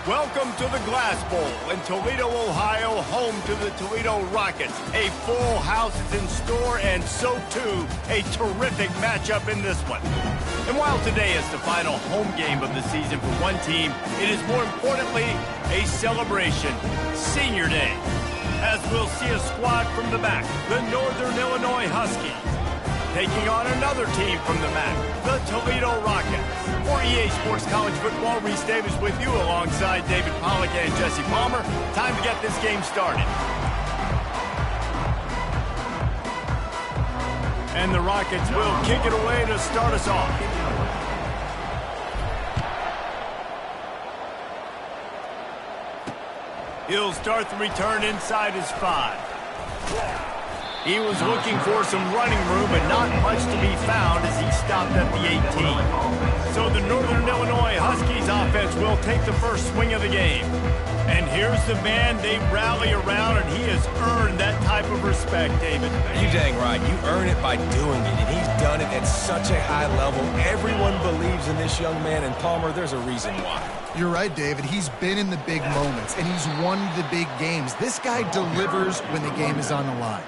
Welcome to the Glass Bowl in Toledo, Ohio, home to the Toledo Rockets. A full house is in store, and so too, a terrific matchup in this one. And while today is the final home game of the season for one team, it is more importantly a celebration, Senior Day. As we'll see a squad from the MAC, the Northern Illinois Huskies, taking on another team from the MAC, the Toledo Rockets. For EA Sports College Football, Reese Davis with you alongside David Pollack and Jesse Palmer. Time to get this game started. And the Rockets will kick it away to start us off. He'll start the return inside his 5. He was looking for some running room, but not much to be found as he stopped at the 18. So the Northern Illinois Huskies offense will take the first swing of the game. And here's the man they rally around, and he has earned that type of respect, David. You dang right. You earn it by doing it, and he's done it at such a high level. Everyone believes in this young man, and Palmer, there's a reason why. You're right, David. He's been in the big moments, and he's won the big games. This guy delivers when the game is on the line.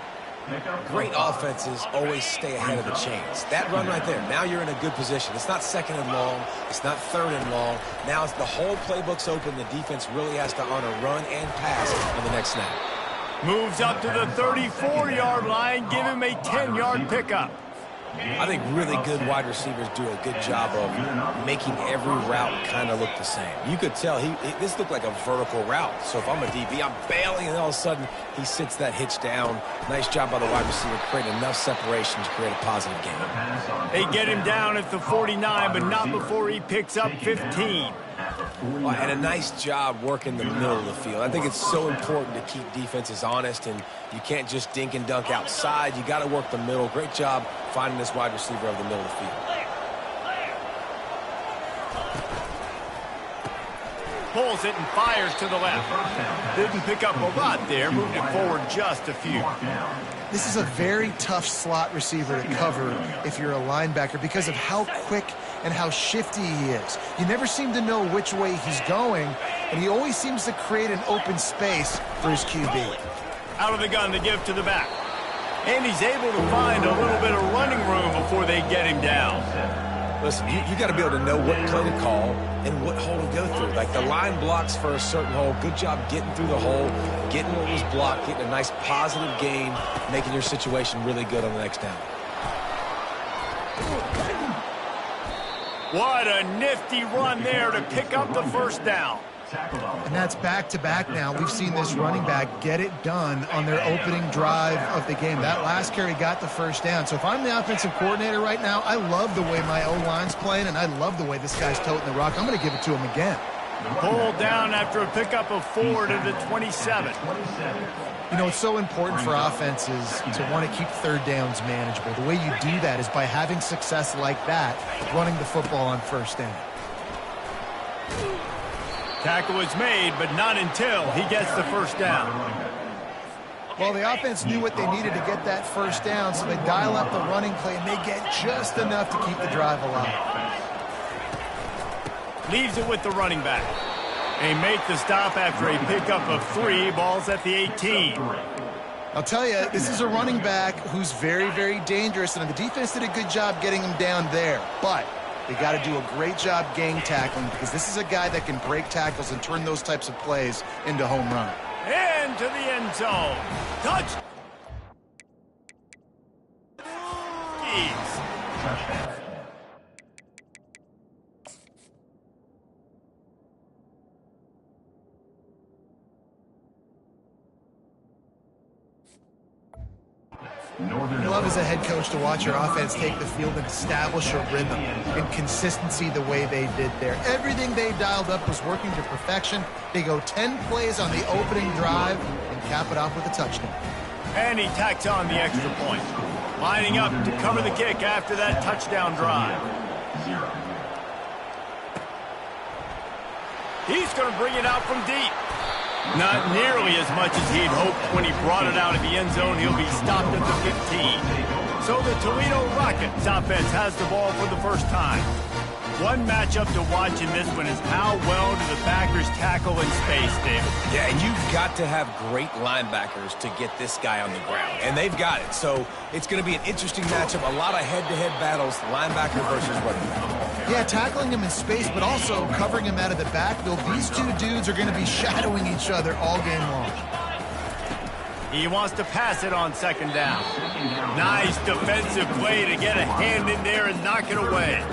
Great offenses always stay ahead of the chains. That run right there, now you're in a good position. It's not second and long. It's not third and long. Now it's the whole playbook's open. The defense really has to honor run and pass on the next snap. Moves up to the 34-yard line. Give him a 10-yard pickup. I think really good wide receivers do a good job of making every route kind of look the same. You could tell this looked like a vertical route. So if I'm a DB, I'm bailing, and all of a sudden he sits that hitch down. Nice job by the wide receiver creating enough separation to create a positive game. They get him down at the 49, but not before he picks up 15. And a nice job working the middle of the field. I think it's so important to keep defenses honest, and you can't just dink and dunk outside. You got to work the middle. Great job finding this wide receiver over the middle of the field. Pulls it and fires to the left. Didn't pick up a lot there. Moved it forward just a few. This is a very tough slot receiver to cover if you're a linebacker because of how quick and how shifty he is. You never seem to know which way he's going, and he always seems to create an open space for his QB. Out of the gun to give to the back. And he's able to find a little bit of running room before they get him down. Listen, you got to be able to know what play to call and what hole to go through. Like the line blocks for a certain hole. Good job getting through the hole, getting what was blocked, getting a nice positive gain, making your situation really good on the next down. What a nifty run there to pick up the first down. And that's back-to-back now. We've seen this running back get it done on their opening drive of the game. That last carry got the first down. So if I'm the offensive coordinator right now, I love the way my O-line's playing, and I love the way this guy's toting the rock. I'm going to give it to him again. Pulled down after a pickup of 4 to the 27. You know, it's so important for offenses to want to keep third downs manageable. The way you do that is by having success like that, running the football on first down. Tackle is made, but not until he gets the first down. Well, the offense knew what they needed to get that first down, so they dial up the running play, and they get just enough to keep the drive alive. Leaves it with the running back. They make the stop after a pickup of 3. Ball's at the 18. I'll tell you, this is a running back who's very, very dangerous, and the defense did a good job getting him down there. But they got to do a great job gang tackling because this is a guy that can break tackles and turn those types of plays into home run. Into the end zone. Touch. Touchdown. You love as a head coach to watch your offense take the field and establish a rhythm and consistency the way they did there. Everything they dialed up was working to perfection. They go 10 plays on the opening drive and cap it off with a touchdown. And he tacks on the extra point. Lining up to cover the kick after that touchdown drive. He's going to bring it out from deep. Not nearly as much as he'd hoped when he brought it out of the end zone. He'll be stopped at the 15. So the Toledo Rockets offense has the ball for the first time. One matchup to watch in this one is how well do the backers tackle in space, David. Yeah, and you've got to have great linebackers to get this guy on the ground, and they've got it. So it's going to be an interesting matchup, a lot of head-to-head battles, linebacker versus running back. Yeah, tackling him in space, but also covering him out of the backfield. These two dudes are going to be shadowing each other all game long. He wants to pass it on second down. Nice defensive play to get a hand in there and knock it away.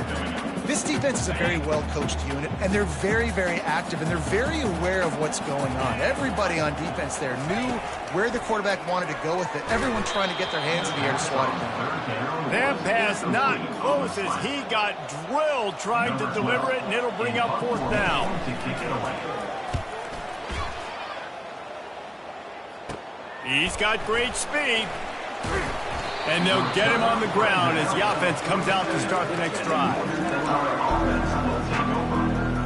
This defense is a very well-coached unit, and they're very, very active, and they're very aware of what's going on. Everybody on defense there knew where the quarterback wanted to go with it. Everyone trying to get their hands in the air to swat it down. That pass not close as he got drilled trying to deliver it, and it'll bring up fourth down. He's got great speed. And they'll get him on the ground as the offense comes out to start the next drive.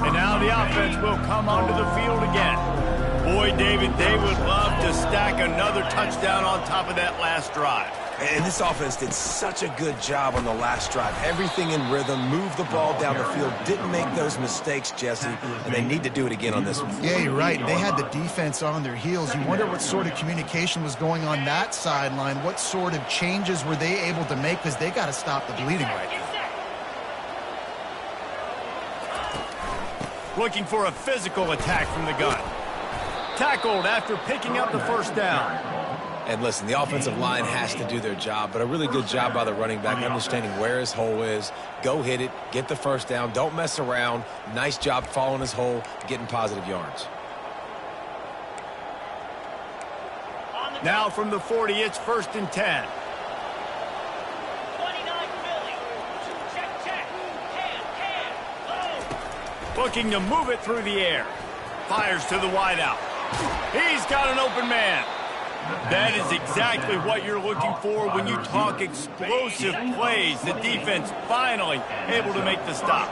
And now the offense will come onto the field again. Boy, David, they would love to stack another touchdown on top of that last drive. And this offense did such a good job on the last drive. Everything in rhythm, moved the ball down the field, didn't make those mistakes, Jesse, and they need to do it again on this one. Yeah, you're right. They had the defense on their heels. You wonder what sort of communication was going on that sideline. What sort of changes were they able to make, because they got to stop the bleeding right now. Looking for a physical attack from the gun. Tackled after picking up the first down. And listen, the offensive line has to do their job, but a really good job by the running back, understanding where his hole is. Go hit it, get the first down, don't mess around. Nice job following his hole, getting positive yards. Now from the 40, it's 1st and 10. 29 Philly. Check. Low. Looking to move it through the air. Fires to the wideout. He's got an open man. That is exactly what you're looking for when you talk explosive plays. The defense finally able to make the stop.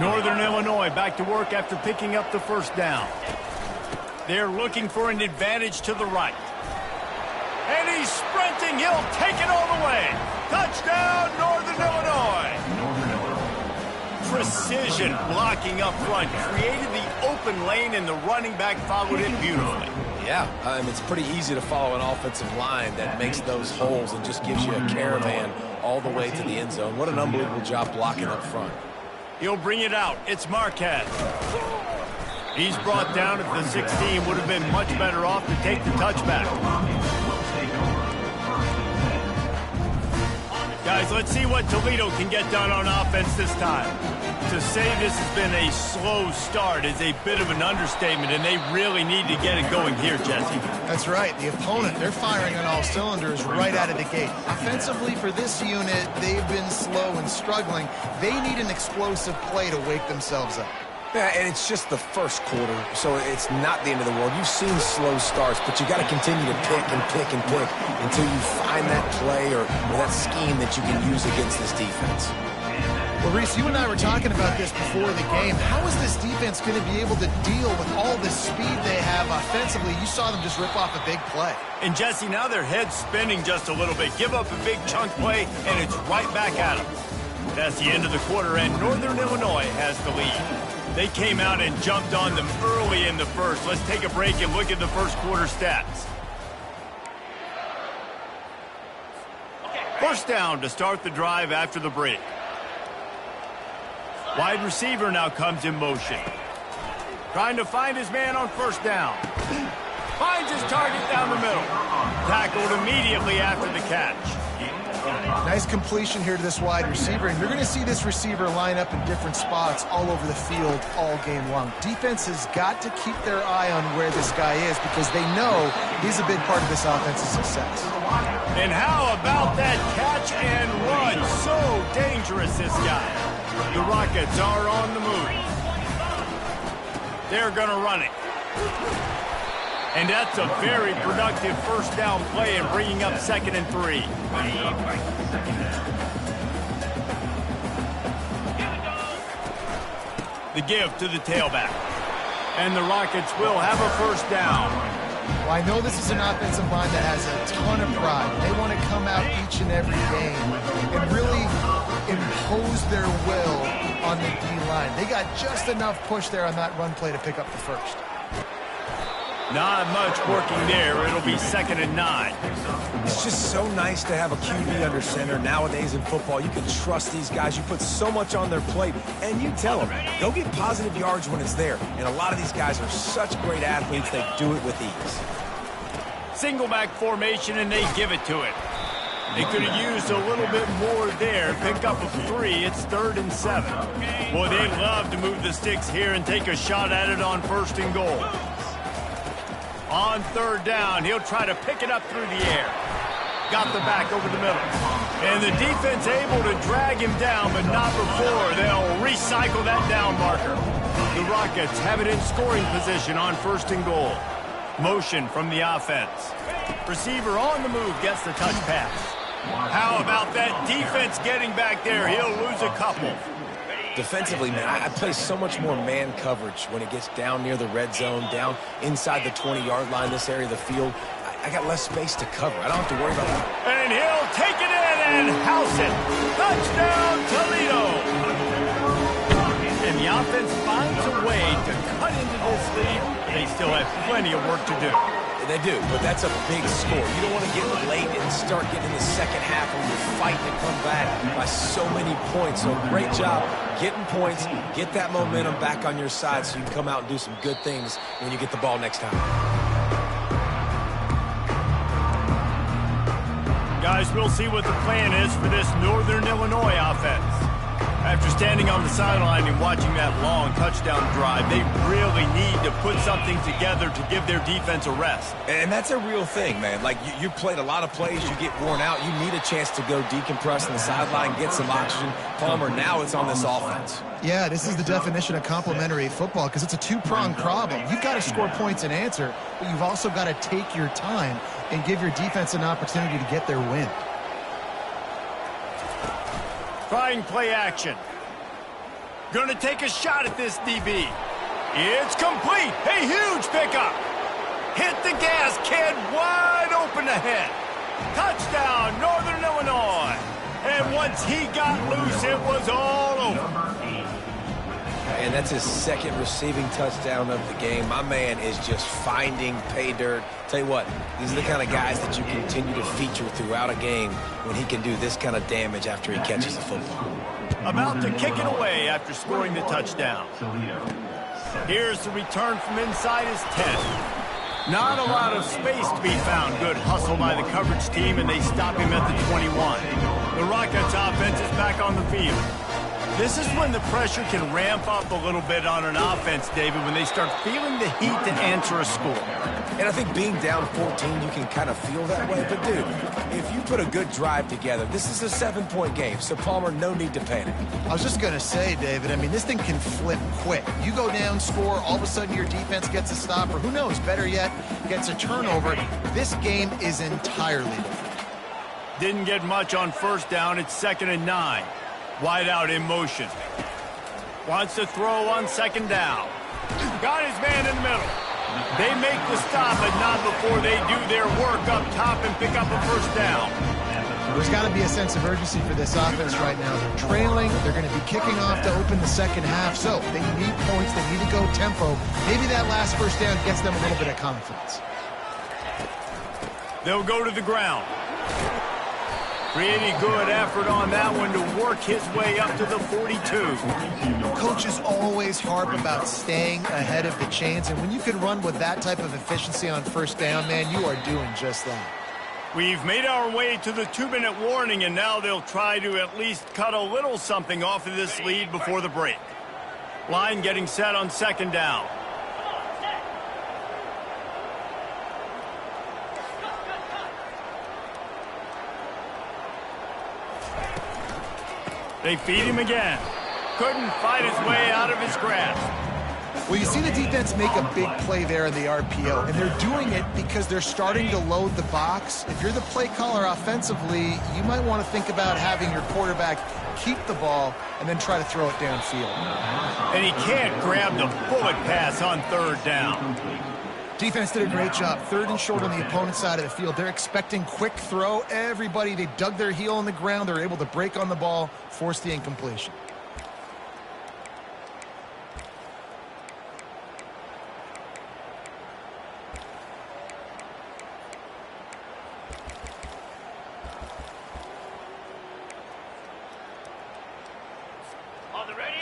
Northern Illinois back to work after picking up the first down. They're looking for an advantage to the right. And he's sprinting. He'll take it all the way. Touchdown, Northern Illinois. Precision blocking up front. Created the open lane, and the running back followed it beautifully. Yeah, it's pretty easy to follow an offensive line that makes those holes and just gives you a caravan all the way to the end zone. What an unbelievable job blocking up front. He'll bring it out. It's Marquez. He's brought down at the 16. Would have been much better off to take the touchback. Guys, let's see what Toledo can get done on offense this time. To say this has been a slow start is a bit of an understatement, and they really need to get it going here, Jesse. That's right. The opponent, they're firing on all cylinders right out of the gate. Offensively, for this unit, they've been slow and struggling. They need an explosive play to wake themselves up. Yeah, and it's just the first quarter, so it's not the end of the world. You've seen slow starts, but you got to continue to pick and pick and pick until you find that play or that scheme that you can use against this defense. Well, Reese, you and I were talking about this before the game. How is this defense going to be able to deal with all the speed they have offensively? You saw them just rip off a big play. And, Jesse, now their head's spinning just a little bit. Give up a big chunk play, and it's right back at them. That's the end of the quarter, and Northern Illinois has the lead. They came out and jumped on them early in the first. Let's take a break and look at the first quarter stats. First down to start the drive after the break. Wide receiver now comes in motion. Trying to find his man on first down. Finds his target down the middle. Tackled immediately after the catch. Nice completion here to this wide receiver, and you're going to see this receiver line up in different spots all over the field all game long. Defense has got to keep their eye on where this guy is because they know he's a big part of this offense's success. And how about that catch and run? So dangerous, this guy. The Rockets are on the move. They're going to run it. And that's a very productive first down play and bringing up 2nd and 3. The give to the tailback. And the Rockets will have a first down. Well, I know this is an offensive line that has a ton of pride. They want to come out each and every game and really impose their will on the D-line. They got just enough push there on that run play to pick up the first. Not much working there. It'll be 2nd and 9. It's just so nice to have a QB under center. Nowadays in football, you can trust these guys. You put so much on their plate, and you tell them, go get positive yards when it's there. And a lot of these guys are such great athletes, they do it with ease. Single back formation, and they give it to it. They could have used a little bit more there. Pick up a 3. It's 3rd and 7. Boy, they love to move the sticks here and take a shot at it on 1st and goal. On 3rd down, he'll try to pick it up through the air. Got the back over the middle. And the defense able to drag him down, but not before they'll recycle that down marker. The Rockets have it in scoring position on 1st and goal. Motion from the offense. Receiver on the move gets the touch pass. How about that defense getting back there? He'll lose a couple. Defensively, man, I play so much more man coverage when it gets down near the red zone, down inside the 20-yard line, this area of the field. I got less space to cover. I don't have to worry about that. And he'll take it in and house it. Touchdown, Toledo. And the offense finds a way to cut into this lead. They still have plenty of work to do. They do, but that's a big score. You don't want to get late and start getting in the second half when you're fighting to come back by so many points. So great job getting points, get that momentum back on your side so you can come out and do some good things when you get the ball next time. Guys, we'll see what the plan is for this Northern Illinois offense. After standing on the sideline and watching that long touchdown drive, they really need to put something together to give their defense a rest. And that's a real thing, man. Like, you played a lot of plays, you get worn out, you need a chance to go decompress on the sideline, get some oxygen. Palmer, now it's on this offense. Yeah, this is the definition of complementary football because it's a two-pronged problem. You've got to score points and answer, but you've also got to take your time and give your defense an opportunity to get their win. Trying play action. Gonna take a shot at this DB. It's complete. A huge pickup. Hit the gas, kid. Wide open ahead. Touchdown, Northern Illinois. And once he got loose, it was all over. And that's his 2nd receiving touchdown of the game. My man is just finding pay dirt. Tell you what, these are the kind of guys that you continue to feature throughout a game when he can do this kind of damage after he catches the football. About to kick it away after scoring the touchdown. Here's the return from inside his 10. Not a lot of space to be found. Good hustle by the coverage team, and they stop him at the 21. The Rockets offense is back on the field. This is when the pressure can ramp up a little bit on an offense, David, when they start feeling the heat to answer a score. And I think being down 14, you can kind of feel that way. But, dude, if you put a good drive together, this is a 7-point game. So, Palmer, no need to panic. I was just going to say, David, I mean, this thing can flip quick. You go down, score, all of a sudden your defense gets a stop, or who knows, better yet, gets a turnover. This game is entirely different. Didn't get much on 1st down. It's 2nd and 9. Wide out in motion. Wants to throw on 2nd down. Got his man in the middle. They make the stop, but not before they do their work up top and pick up a 1st down. There's got to be a sense of urgency for this offense right now. They're trailing. They're going to be kicking off to open the second half. So they need points. They need to go tempo. Maybe that last 1st down gets them a little bit of confidence. They'll go to the ground. Pretty good effort on that one to work his way up to the 42. Coaches always harp about staying ahead of the chains, and when you can run with that type of efficiency on 1st down, man, you are doing just that. We've made our way to the 2-minute warning, and now they'll try to at least cut a little something off of this lead before the break. Line getting set on 2nd down. They feed him again. Couldn't fight his way out of his grasp. Well, you see the defense make a big play there in the RPO, and they're doing it because they're starting to load the box. If you're the play caller offensively, you might want to think about having your quarterback keep the ball and then try to throw it downfield. And he can't grab the bullet pass on 3rd down. Defense did a great job. 3rd and short on the opponent's side of the field. They're expecting quick throw. Everybody, they dug their heel on the ground. They're able to break on the ball, force the incompletion.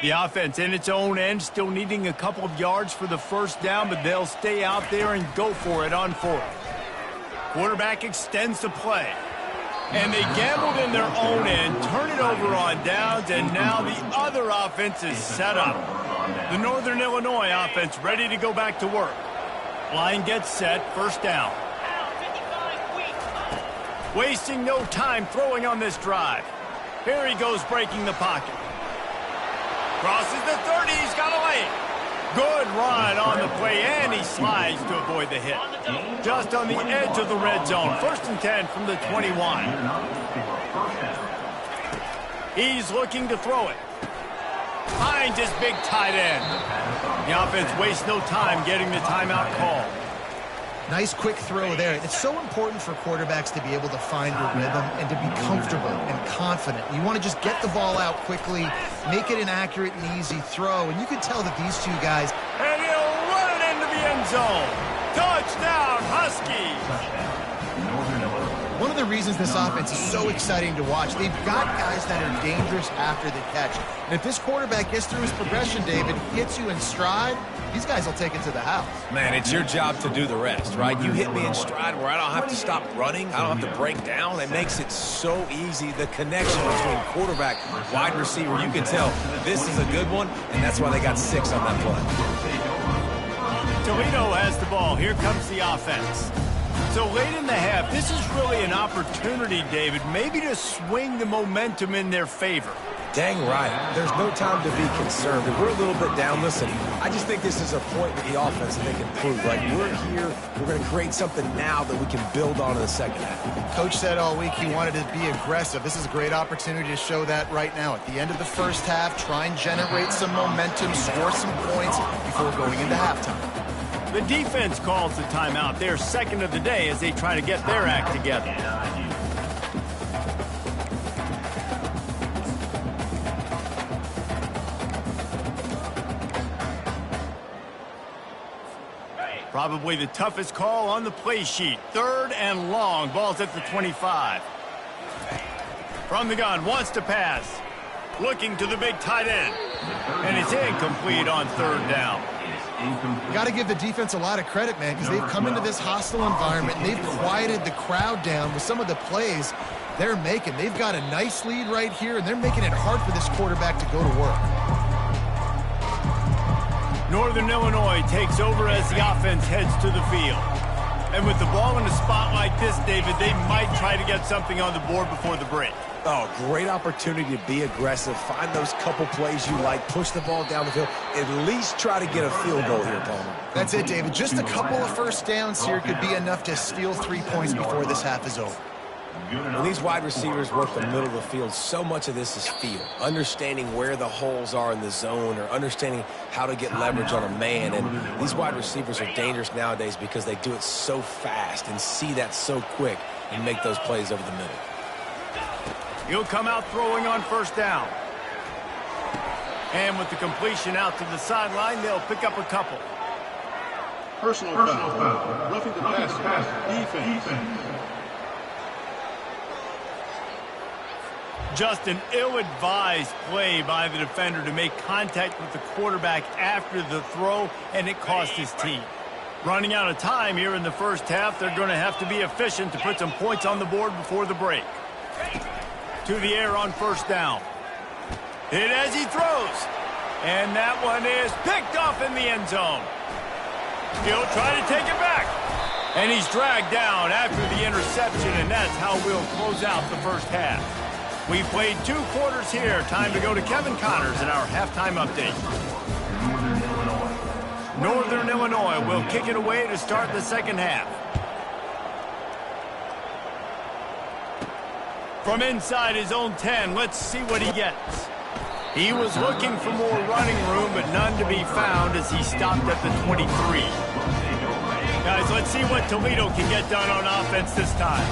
The offense in its own end, still needing a couple of yards for the first down, but they'll stay out there and go for it on fourth. Quarterback extends the play. And they gambled in their own end, turn it over on downs, and now the other offense is set up. The Northern Illinois offense ready to go back to work. Line gets set, first down. Wasting no time throwing on this drive. Here he goes breaking the pocket. Crosses the 30, he's got a lane. Good run on the play, and he slides to avoid the hit. Just on the edge of the red zone. First and 10 from the 21. He's looking to throw it. Finds his big tight end. The offense wastes no time getting the timeout call. Nice quick throw there. It's so important for quarterbacks to be able to find a rhythm and to be comfortable and confident. You want to just get the ball out quickly, make it an accurate and easy throw, and you can tell that these two guys... And he'll run it into the end zone. Touchdown, Huskies! One of the reasons this offense is so exciting to watch, they've got guys that are dangerous after the catch. And if this quarterback gets through his progression, David, hits you in stride, these guys will take it to the house. Man, it's your job to do the rest, right? You hit me in stride where I don't have to stop running. I don't have to break down. It makes it so easy. The connection between quarterback, wide receiver, you can tell this is a good one, and that's why they got 6 on that play. Toledo has the ball. Here comes the offense. So late in the half, this is really an opportunity, David, maybe to swing the momentum in their favor. Dang right. There's no time to be concerned. If we're a little bit down, listen, I just think this is a point with the offense that they can prove. Like, we're here, we're going to create something now that we can build on in the second half. Coach said all week he wanted to be aggressive. This is a great opportunity to show that right now. At the end of the first half, try and generate some momentum, score some points before going into halftime. The defense calls the timeout. They're second of the day as they try to get their act together. Probably the toughest call on the play sheet. Third and long. Ball's at the 25. From the gun, wants to pass. Looking to the big tight end. And it's incomplete on third down. You got to give the defense a lot of credit, man, because they've come into this hostile environment and they've quieted the crowd down with some of the plays they're making. They've got a nice lead right here, and they're making it hard for this quarterback to go to work. Northern Illinois takes over as the offense heads to the field. And with the ball in a spot like this, David, they might try to get something on the board before the break. Oh, great opportunity to be aggressive. Find those couple plays you like. Push the ball down the field. At least try to get a field goal here, Palmer. That's it, David. Just a couple of first downs here could be enough to steal 3 points before this half is over. When these wide receivers work the middle of the field, so much of this is feel. Understanding where the holes are in the zone or understanding how to get leverage on a man. And these wide receivers are dangerous nowadays because they do it so fast and see that so quick and make those plays over the middle. He'll come out throwing on first down. And with the completion out to the sideline, they'll pick up a couple. Personal foul. Roughing the passer. Defense. Just an ill-advised play by the defender to make contact with the quarterback after the throw, and it cost his team. Running out of time here in the first half, they're going to have to be efficient to put some points on the board before the break. To the air on first down. Hit as he throws. And that one is picked off in the end zone. He'll try to take it back. And he's dragged down after the interception, and that's how we'll close out the first half. We played 2 quarters here. Time to go to Kevin Connors in our halftime update. Northern Illinois will kick it away to start the second half. From inside his own 10, let's see what he gets. He was looking for more running room, but none to be found as he stopped at the 23. Guys, let's see what Toledo can get done on offense this time.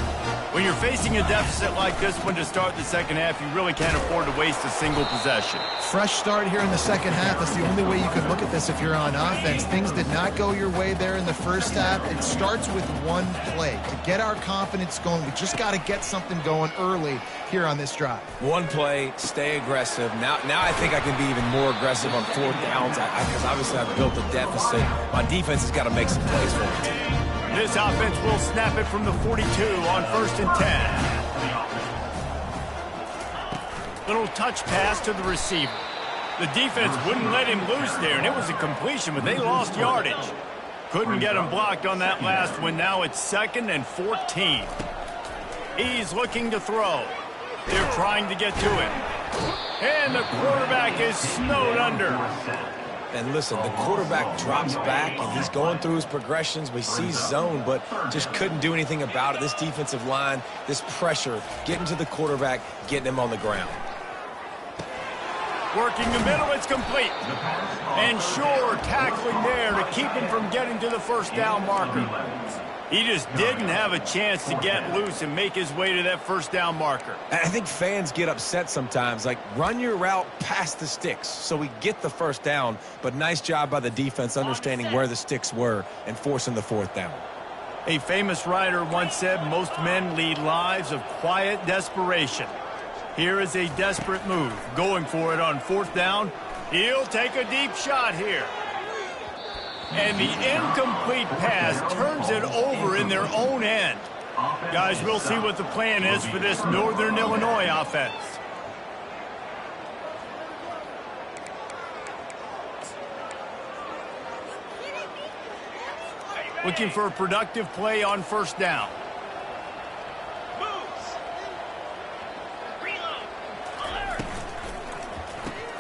When you're facing a deficit like this one to start the second half, you really can't afford to waste a single possession. Fresh start here in the second half. That's the only way you can look at this if you're on offense. Things did not go your way there in the first half. It starts with one play. To get our confidence going, we just got to get something going early here on this drive. One play, stay aggressive. Now I think I can be even more aggressive on fourth downs because obviously I've built a deficit. My defense has got to make some plays for me. This offense will snap it from the 42 on 1st and 10. Little touch pass to the receiver. The defense wouldn't let him loose there, and it was a completion, but they lost yardage. Couldn't get him blocked on that last one. Now it's 2nd and 14. He's looking to throw. They're trying to get to him. And the quarterback is snowed under. And listen, the quarterback drops back, and he's going through his progressions. We see zone, but just couldn't do anything about it. This defensive line, this pressure, getting to the quarterback, getting him on the ground. Working the middle, it's complete. And sure, tackling there to keep him from getting to the first down marker. He just didn't have a chance to get loose and make his way to that first down marker. And I think fans get upset sometimes, like run your route past the sticks so we get the first down, but nice job by the defense understanding where the sticks were and forcing the fourth down. A famous writer once said most men lead lives of quiet desperation. Here is a desperate move, going for it on 4th down. He'll take a deep shot here. And the incomplete pass turns it over in their own end. Guys, we'll see what the plan is for this Northern Illinois offense. Looking for a productive play on 1st down.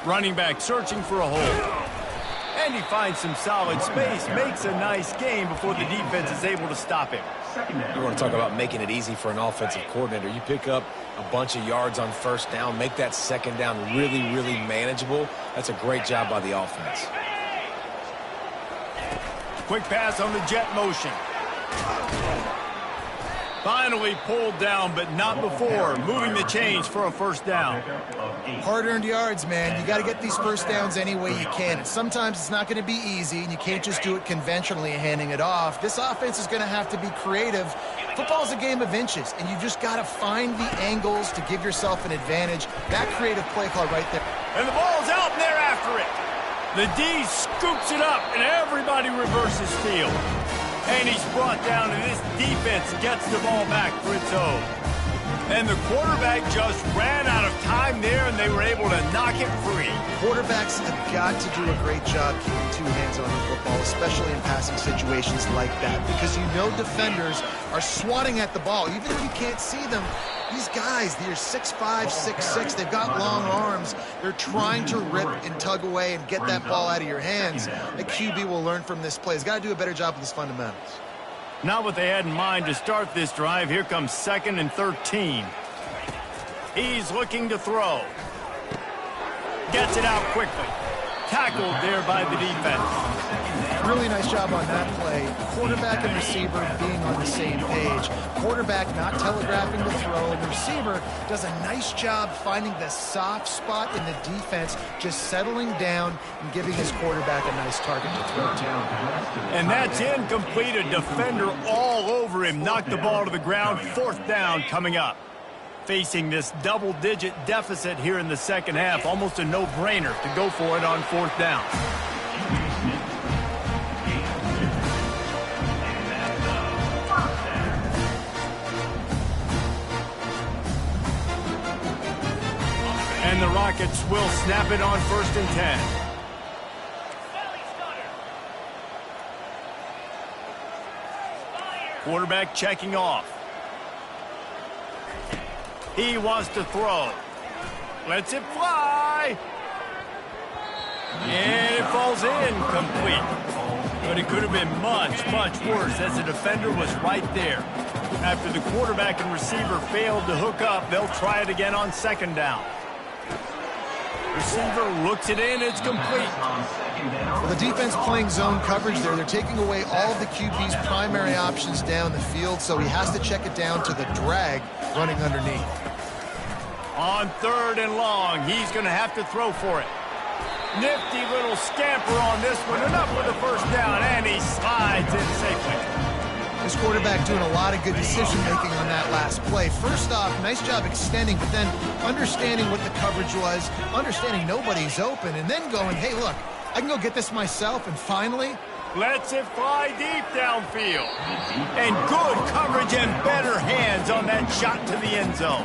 Running back searching for a hole. And he finds some solid space, makes a nice gain before the defense is able to stop him. You want to talk about making it easy for an offensive coordinator. You pick up a bunch of yards on 1st down, make that 2nd down really, really manageable. That's a great job by the offense. Quick pass on the jet motion. Finally pulled down, but not before. Moving the chains for a 1st down. Hard-earned yards, man. You got to get these first downs any way you can. And sometimes it's not going to be easy, and you can't just do it conventionally and handing it off. This offense is going to have to be creative. Football's a game of inches, and you just got to find the angles to give yourself an advantage. That creative play call right there. And the ball's out, and they're after it. The D scoops it up, and everybody reverses field. And he's brought down, and this defense gets the ball back for its own. And the quarterback just ran out of time there, and they were able to knock it free. Quarterbacks have got to do a great job keeping two hands on the football, especially in passing situations like that, because you know defenders are swatting at the ball. Even if you can't see them, these guys, they're 6'5", 6'6", they've got long arms. They're trying to rip and tug away and get that ball out of your hands. The QB will learn from this play. He's got to do a better job with his fundamentals. Not what they had in mind to start this drive. Here comes 2nd and 13. He's looking to throw. Gets it out quickly. Tackled there by the defense. Really nice job on that play. Quarterback and receiver being on the same page. Quarterback not telegraphing the throw, and the receiver does a nice job finding the soft spot in the defense, just settling down and giving his quarterback a nice target to throw to. And that's incomplete. A defender all over him. Knocked the ball to the ground. 4th down coming up. Facing this double-digit deficit here in the second half, almost a no-brainer to go for it on 4th down. And the Rockets will snap it on 1st and 10. Quarterback checking off. He wants to throw. Lets it fly. And it falls incomplete. But it could have been much, much worse as the defender was right there. After the quarterback and receiver failed to hook up, they'll try it again on 2nd down. Receiver looks it in. It's complete. Well, the defense playing zone coverage there. They're taking away all of the QB's primary options down the field, so he has to check it down to the drag running underneath. On 3rd and long, he's going to have to throw for it. Nifty little scamper on this one. Enough for the first down, and he slides in safely. This quarterback doing a lot of good decision-making on that last play. First off, nice job extending, but then understanding what the coverage was, understanding nobody's open, and then going, hey, look, I can go get this myself, and finally lets it fly deep downfield. And good coverage and better hands on that shot to the end zone.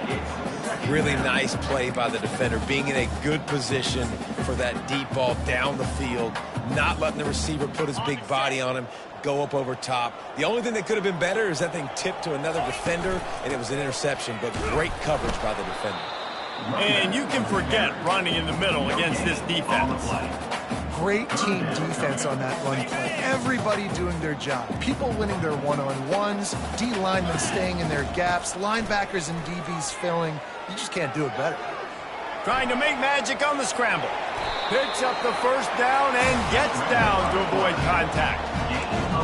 Really nice play by the defender, being in a good position for that deep ball down the field, not letting the receiver put his big body on him, go up over top. The only thing that could have been better is that thing tipped to another defender, and it was an interception, but great coverage by the defender. And you can forget running in the middle against this defense. Great team defense on that run play. Everybody doing their job. People winning their one-on-ones, D linemen staying in their gaps, linebackers and DBs filling. You just can't do it better. Trying to make magic on the scramble. Picks up the first down and gets down to avoid contact.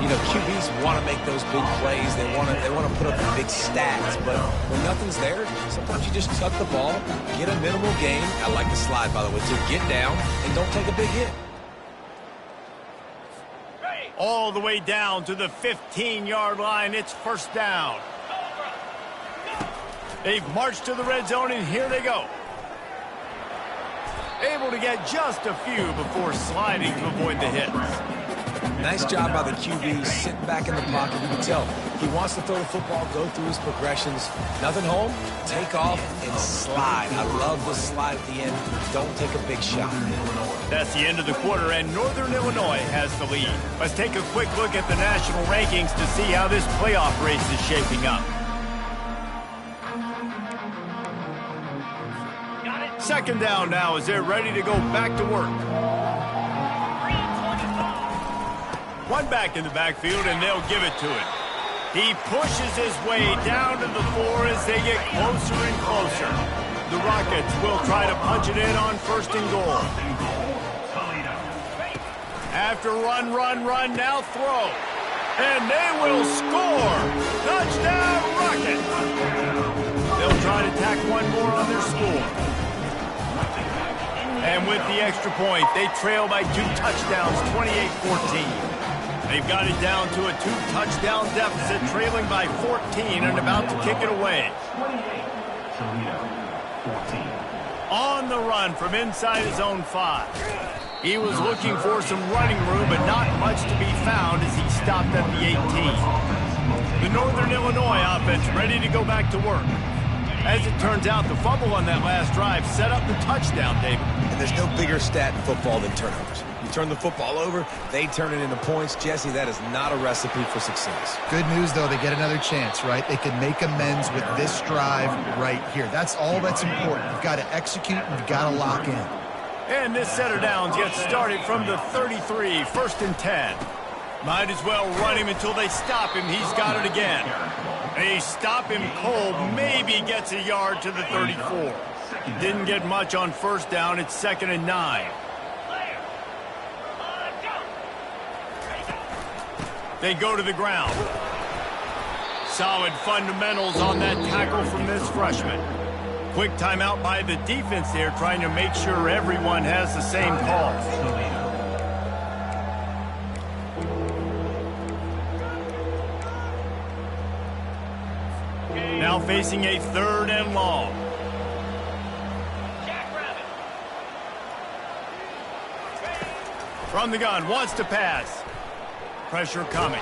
You know, QBs want to make those big plays. They want to put up the big stats. But when nothing's there, sometimes you just tuck the ball, get a minimal gain. I like the slide, by the way, to get down and don't take a big hit. All the way down to the 15-yard line. It's first down. They've marched to the red zone, and here they go. Able to get just a few before sliding to avoid the hits. Nice job by the QB, sitting back in the pocket. You can tell he wants to throw the football, go through his progressions. Nothing home, take off, and slide. I love the slide at the end. Don't take a big shot. That's the end of the quarter, and Northern Illinois has the lead. Let's take a quick look at the national rankings to see how this playoff race is shaping up. Second down now as they're ready to go back to work. One back in the backfield, and they'll give it to him. He pushes his way down to the floor as they get closer and closer. The Rockets will try to punch it in on 1st and goal. After run, now throw. And they will score. Touchdown, Rockets. They'll try to tack one more on their score. And with the extra point, they trail by 2 touchdowns, 28-14. They've got it down to a 2-touchdown deficit, trailing by 14 and about to kick it away. On the run from inside his own 5. He was looking for some running room, but not much to be found as he stopped at the 18. The Northern Illinois offense ready to go back to work. As it turns out, the fumble on that last drive set up the touchdown, David. And there's no bigger stat in football than turnovers. You turn the football over, they turn it into points. Jesse, that is not a recipe for success. Good news, though, they get another chance, right? They can make amends with this drive right here. That's all that's important. You've got to execute and you've got to lock in. And this set of downs gets started from the 33, 1st and 10. Might as well run him until they stop him. He's got it again. They stop him cold, maybe gets a yard to the 34. Didn't get much on 1st down. It's 2nd and 9. They go to the ground. Solid fundamentals on that tackle from this freshman. Quick timeout by the defense there, trying to make sure everyone has the same call. Now facing a 3rd and long. From the gun, wants to pass. Pressure coming.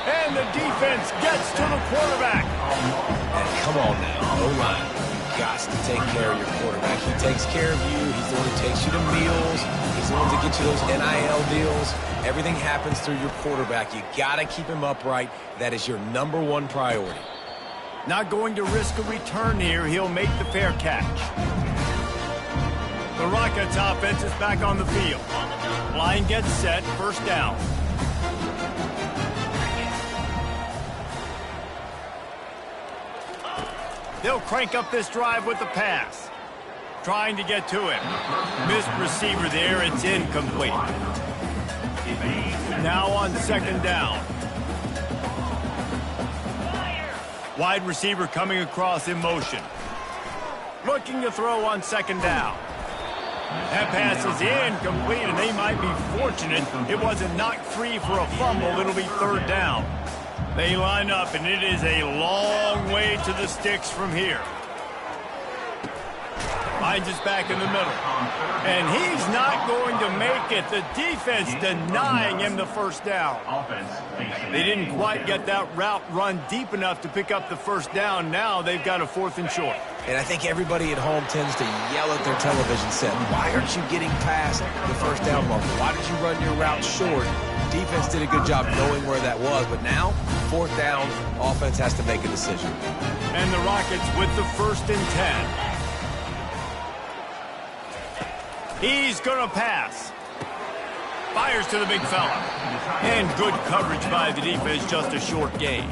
And the defense gets to the quarterback. And come on now, O-line. You've got to take care of your quarterback. He takes care of you. He's the one who takes you to meals. He's the one to get you those NIL deals. Everything happens through your quarterback. You got to keep him upright. That is your #1 priority. Not going to risk a return here. He'll make the fair catch. The Rockets offense is back on the field. Line gets set, 1st down. They'll crank up this drive with the pass. trying to get to him. Missed receiver there. It's incomplete. Now on second down. Wide receiver coming across in motion. Looking to throw on second down. That pass is incomplete, and they might be fortunate it wasn't knocked free for a fumble. It'll be third down. They line up, and it is a long way to the sticks from here. Finds us back in the middle. And he's not going to make it. The defense denying him the first down. They didn't quite get that route run deep enough to pick up the first down. Now they've got a 4th and short. And I think everybody at home tends to yell at their television set. Why aren't you getting past the first down marker? Why did you run your route short? Defense did a good job knowing where that was. But now, 4th down, offense has to make a decision. And the Rockets with the 1st and 10. He's going to pass. Fires to the big fella. And good coverage by the defense, just a short gain.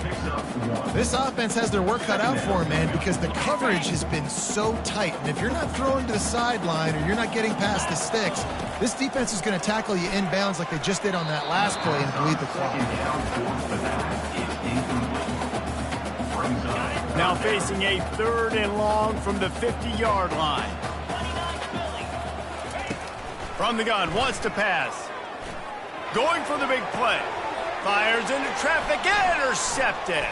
This offense has their work cut out for them, man, because the coverage has been so tight. And if you're not throwing to the sideline or you're not getting past the sticks, this defense is going to tackle you inbounds like they just did on that last play and bleed the clock. Now facing a 3rd and long from the 50-yard line. From the gun, wants to pass. Going for the big play. Fires into traffic, intercepted.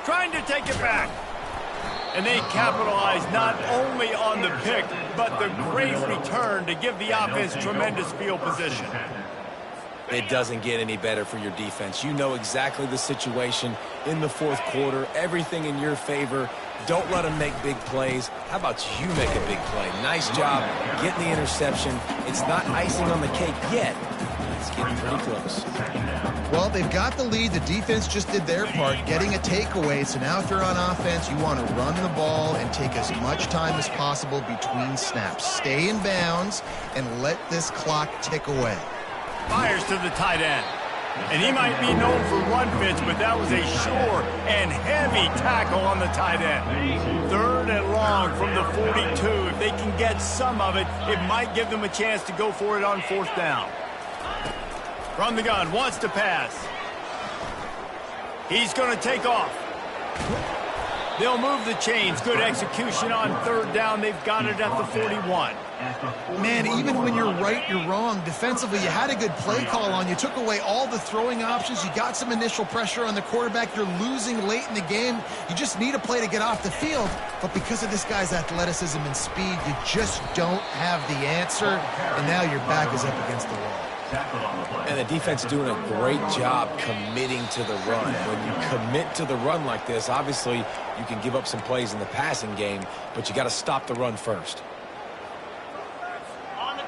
Trying to take it back. And they capitalize not only on the pick, but the great return to give the offense tremendous field position. It doesn't get any better for your defense. You know exactly the situation in the 4th quarter. Everything in your favor. Don't let them make big plays. How about you make a big play? Nice job getting the interception. It's not icing on the cake yet. It's getting pretty close. Well, they've got the lead. The defense just did their part, getting a takeaway. So now if you're on offense, you want to run the ball and take as much time as possible between snaps. Stay in bounds and let this clock tick away. Fires to the tight end. And he might be known for run fits, but that was a sure and heavy tackle on the tight end. 3rd and long from the 42. If they can get some of it, it might give them a chance to go for it on 4th down. From the gun, wants to pass. He's going to take off. They'll move the chains. Good execution on 3rd down. They've got it at the 41. Man, even when you're right, you're wrong. Defensively, you had a good play call on. You took away all the throwing options. You got some initial pressure on the quarterback. You're losing late in the game. You just need a play to get off the field. But because of this guy's athleticism and speed, you just don't have the answer. And now your back is up against the wall. And the defense doing a great job committing to the run. When you commit to the run like this, obviously you can give up some plays in the passing game, but you got to stop the run first.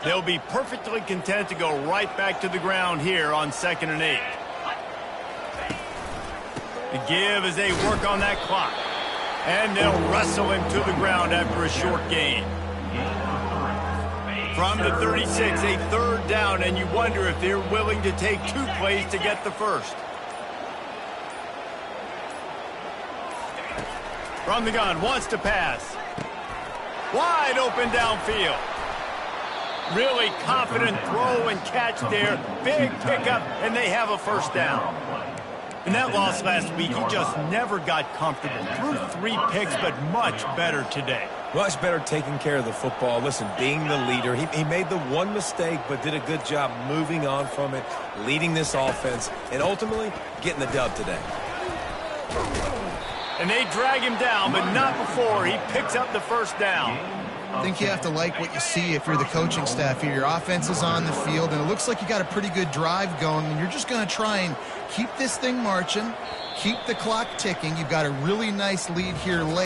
They'll be perfectly content to go right back to the ground here on 2nd and 8. The give as they work on that clock. And they'll wrestle him to the ground after a short gain. From the 36, a 3rd down, and you wonder if they're willing to take 2 plays to get the first. From the gun, wants to pass. Wide open downfield. Really confident throw and catch there. Big pickup, and they have a 1st down. In that loss last week, he just never got comfortable. Threw 3 picks, but much better today. Much better taking care of the football. Listen, being the leader, he made the one mistake, but did a good job moving on from it, leading this offense, and ultimately getting the dub today. And they drag him down, but not before he picks up the 1st down. I think you have to like what you see if you're the coaching staff here. Your offense is on the field, and it looks like you got a pretty good drive going, and you're just going to try and keep this thing marching, keep the clock ticking. You've got a really nice lead here late.